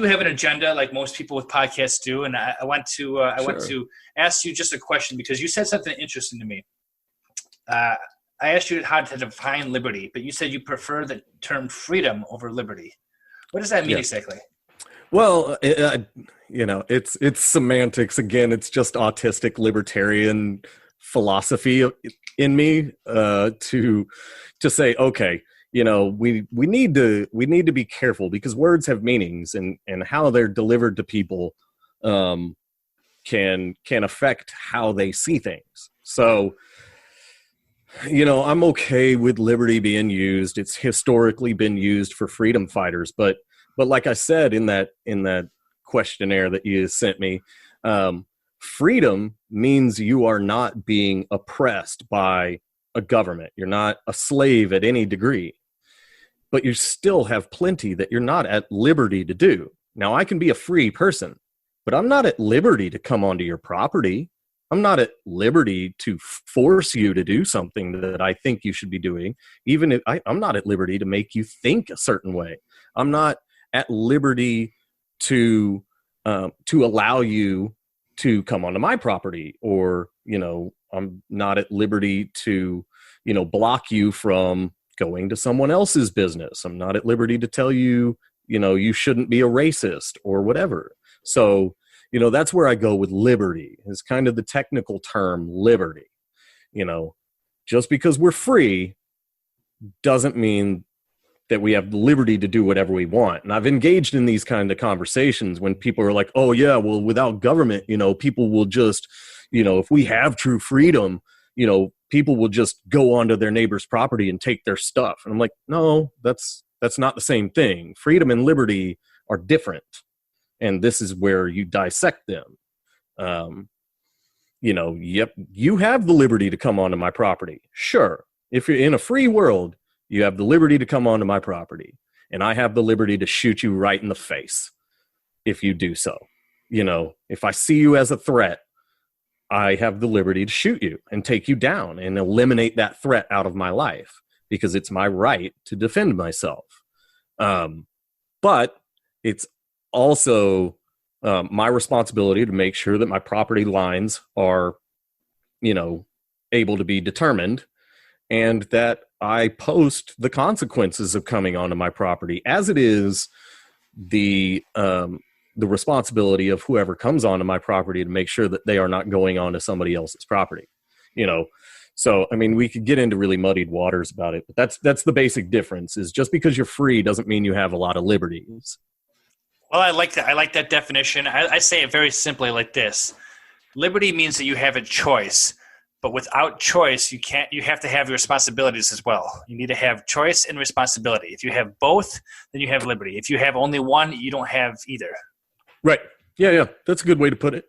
do have an agenda, like most people with podcasts do, and I want to ask you just a question because you said something interesting to me. I asked you how to define liberty, but you said you prefer the term freedom over liberty. What does that mean exactly? Well, it's semantics. Again, it's just autistic libertarian philosophy in me to say, okay, we need to be careful because words have meanings and how they're delivered to people can affect how they see things. So, I'm okay with liberty being used. It's historically been used for freedom fighters, but like I said in that questionnaire that you sent me, freedom means you are not being oppressed by a government. You're not a slave at any degree, but you still have plenty that you're not at liberty to do. Now, I can be a free person, but I'm not at liberty to come onto your property. I'm not at liberty to force you to do something that I think you should be doing. Even if I'm not at liberty to make you think a certain way. I'm not at liberty to allow you to come onto my property, or I'm not at liberty to block you from going to someone else's business. I'm not at liberty to tell you you shouldn't be a racist or whatever. So that's where I go with liberty. Is kind of the technical term liberty. Just because we're free doesn't mean that we have the liberty to do whatever we want. And I've engaged in these kind of conversations when people are like, oh yeah, well, without government, people will just, if we have true freedom, people will just go onto their neighbor's property and take their stuff. And I'm like, no, that's not the same thing. Freedom and liberty are different. And this is where you dissect them. Yep, you have the liberty to come onto my property. Sure. If you're in a free world, you have the liberty to come onto my property, and I have the liberty to shoot you right in the face if you do so. If I see you as a threat, I have the liberty to shoot you and take you down and eliminate that threat out of my life because it's my right to defend myself. But it's also my responsibility to make sure that my property lines are, able to be determined, and that I post the consequences of coming onto my property, as it is the responsibility of whoever comes onto my property to make sure that they are not going onto somebody else's property. So I mean, we could get into really muddied waters about it, but that's the basic difference. Is just because you're free doesn't mean you have a lot of liberties. Well, I like that. I like that definition. I say it very simply like this: liberty means that you have a choice. But without choice, you have to have your responsibilities as well. You need to have choice and responsibility. If you have both, then you have liberty. If you have only one, you don't have either. Right. Yeah. That's a good way to put it.